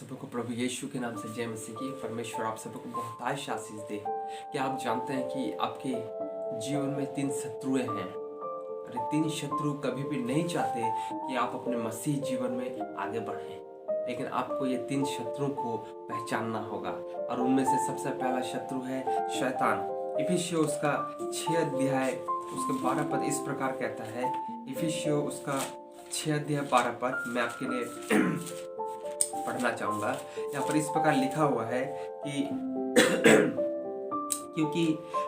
सबको प्रभु यीशु के नाम से जय मसीह की। परमेश्वर आप सबको बहुत आशीष दे। क्या आप जानते हैं कि आपके जीवन में 3 शत्रुएं हैं और ये 3 शत्रु कभी भी नहीं चाहते कि आप अपने मसीह जीवन में आगे बढ़ें, लेकिन आपको ये 3 शत्रुओं को पहचानना होगा। और उनमें से सबसे पहला शत्रु है शैतान। इफिसियों उसका 6 अध्याय उसके 12 पद इस प्रकार कहता है। इफिसियों उसका 6 अध्याय 12 पद मैं आपके लिए पढ़ना चाहूंगा। यहाँ पर इस प्रकार लिखा हुआ है कि क्योंकि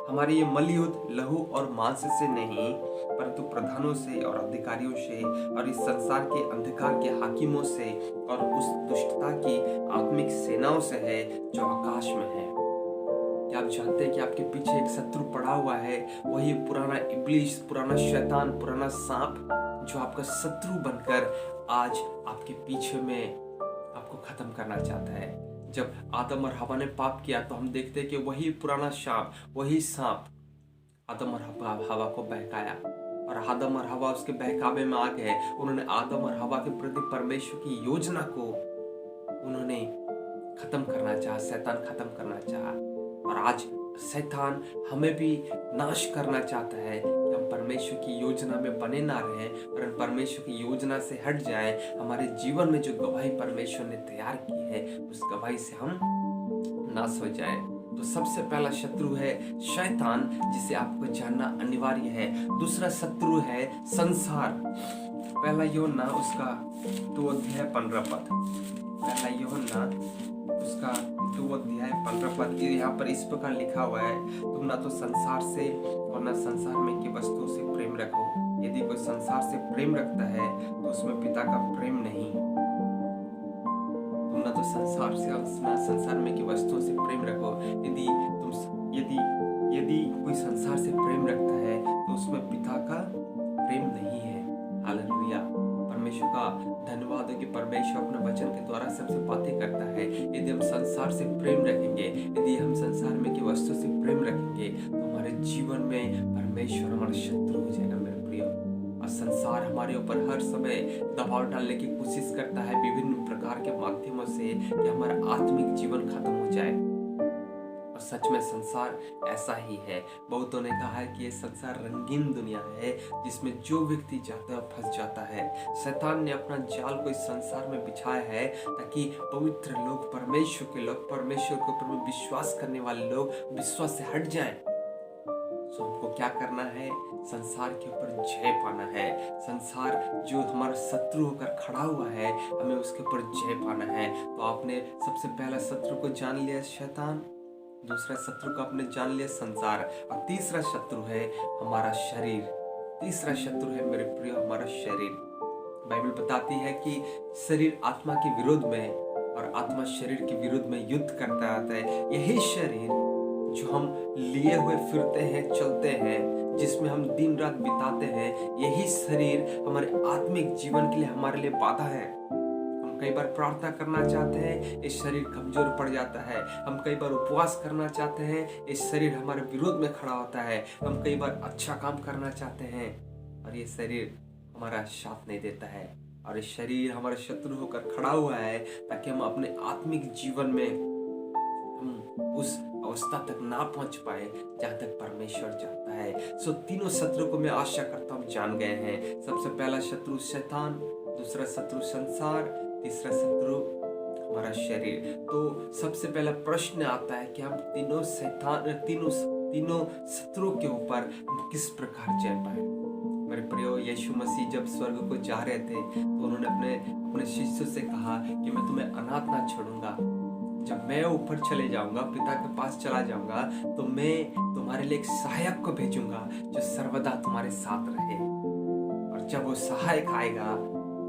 हमारे ये मल्लयुद्ध लहू और मांस से नहीं परंतु प्रधानों से और अधिकारियों से और इस संसार के अंधकार के हाकिमों से और उस दुष्टता की आत्मिक सेनाओं से है जो आकाश में है। क्या आप जानते हैं कि आपके पीछे एक शत्रु पड़ा हुआ है? वही पुराना इब्लीस, पुराना शैतान, पुराना सांप जो आपका शत्रु बनकर आज आपके पीछे में आपको खत्म करना चाहता है। जब आदम और हवा ने पाप किया तो हम देखते हैं कि वही पुराना वही सांप आदम और हवा को बहकाया और आदम और हवा उसके बहकावे में आ गए। उन्होंने आदम और हवा के प्रति परमेश्वर की योजना को उन्होंने खत्म करना चाहा, शैतान खत्म करना चाहा। और आज शैतान हमें भी नाश करना चाहता है कि हम परमेश्वर की योजना में बने ना रहें और हम परमेश्वर की योजना से हट जाएं। हमारे जीवन में जो गवाही परमेश्वर ने तैयार की है उस गवाही से हम नाश हो जाएं। तो सबसे पहला शत्रु है शैतान, जिसे आपको जानना अनिवार्य है। दूसरा शत्रु है संसार। पहला यूहन्ना उसका 2 अध्याय 15 पद। पहला यूहन्ना उसका 2 अध्याय 15 पद यहाँ पर इस प्रकार लिखा हुआ है, तुम ना तो संसार से और ना संसार में की वस्तुओं से प्रेम रखो। यदि कोई संसार से प्रेम रखता है तो उसमें पिता का प्रेम नहीं। तुम ना तो संसार से और ना संसार में की वस्तुओं से प्रेम रखो। यदि कोई संसार से प्रेम रखता है तो उसमें पिता का प्रेम नहीं है। हालेलुया। परमेश्वर का धन्यवाद है कि परमेश्वर अपने वचन के द्वारा सबसे बातें करता है। यदि हम संसार से प्रेम रखेंगे, यदि हम संसार में की वस्तु से प्रेम रखेंगे तो हमारे जीवन में परमेश्वर हमारा शत्रु हो जाएगा मेरे प्रियो। और संसार हमारे ऊपर हर समय दबाव डालने की कोशिश करता है विभिन्न प्रकार के माध्यमों से कि हमारा आत्मिक जीवन खत्म हो जाए। और सच में संसार ऐसा ही है। बहुतों ने कहा है कि ये संसार रंगीन दुनिया है जिसमें जो व्यक्ति जाता है फंस जाता है। शैतान ने अपना जाल को इस संसार में बिछाया है ताकि पवित्र लोग, परमेश्वर के लोग, परमेश्वर के ऊपर विश्वास करने वाले लोग विश्वास से हट जाएं। तो हमको क्या करना है? संसार के ऊपर जय पाना है। संसार जो हमारा शत्रु होकर खड़ा हुआ है, हमें उसके ऊपर जय पाना है। तो आपने सबसे पहला शत्रु को जान लिया शैतान, दूसरा शत्रु को आपने जान लिया संसार, और तीसरा शत्रु है हमारा शरीर। तीसरा शत्रु है मेरे प्रिय हमारा शरीर। बाइबल बताती है कि शरीर आत्मा के विरोध में और आत्मा शरीर के विरोध में युद्ध करता आता है। यही शरीर जो हम लिए हुए फिरते हैं, चलते हैं, जिसमें हम दिन रात बिताते हैं, यही शरीर हमारे आत्मिक जीवन के लिए हमारे लिए बाधा है। कई बार प्रार्थना करना चाहते हैं, ये शरीर कमजोर पड़ जाता है। हम कई बार उपवास करना चाहते हैं, ये शरीर हमारे विरोध में खड़ा होता है। हम कई बार अच्छा काम करना चाहते हैं और ये शरीर हमारा साथ नहीं देता है। और ये शरीर हमारा शत्रु होकर खड़ा हुआ है ताकि हम अपने आत्मिक जीवन में हम उस अवस्था तक ना पहुंच पाए जहां तक परमेश्वर चाहता है। सो तीनों शत्रु को मैं आशा करता हूं जान गए हैं। सबसे पहला शत्रु शैतान, दूसरा शत्रु संसार, तीसरा शत्रु हमारा शरीर। तो सबसे पहला प्रश्न आता है कि हम तीनों शत्रुओं के ऊपर किस प्रकार जय पाए। मेरे प्रियो, यीशु मसीह जब स्वर्ग को जा रहे थे तो उन्होंने अपने शिष्यों से कहा कि मैं तुम्हें अनाथ ना छोड़ूंगा। जब मैं ऊपर चले जाऊंगा, पिता के पास चला जाऊंगा, तो मैं तुम्हारे लिए एक सहायक को भेजूंगा जो सर्वदा तुम्हारे साथ रहे। और जब वो सहायक आएगा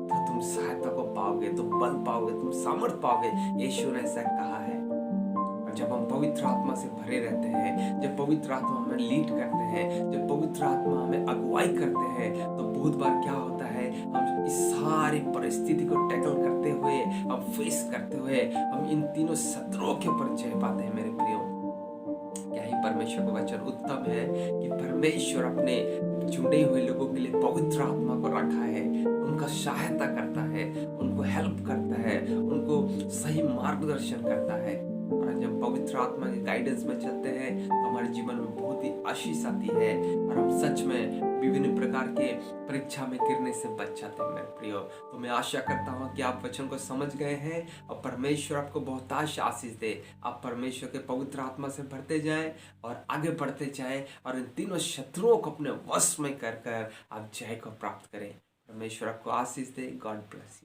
तो तुम सहायता को पाओगे, तुम बल पाओगे, तुम सामर्थ पाओगे। यीशु ने ऐसा कहा है। और जब हम पवित्र आत्मा से भरे रहते हैं, जब पवित्र आत्मा हमें लीड करते हैं, जब पवित्र आत्मा हमें अगुवाई करते हैं, तो बहुत बार क्या होता है, हम इस सारी परिस्थिति को टैकल करते हुए, हम फेस करते हुए, हम इन तीनों शत्रुओं के ऊपर जय पाते हैं मेरे प्रियो। क्या ही परमेश्वर का वचन उत्तम है कि परमेश्वर अपने चुने हुए लोगों के लिए पवित्र आत्मा को रखा है, उनका सहायता करता है, उनको हेल्प करता है, उनको सही मार्गदर्शन करता है। और जब पवित्र आत्मा के गाइडेंस में चलते हैं तो हमारे जीवन में बहुत ही आशीष आती है और हम सच में विभिन्न प्रकार के परीक्षा में गिरने से बच जाते हैं मेरे प्रियो। तो मैं आशा करता हूँ कि आप वचन को समझ गए हैं और परमेश्वर आपको बहुतायत आशीष दे। आप परमेश्वर के पवित्र आत्मा से भरते जाएं और आगे बढ़ते जाएं और इन तीनों शत्रुओं को अपने वश में कर कर आप जय को प्राप्त करें। परमेश्वर आपको आशीष दे। God bless you.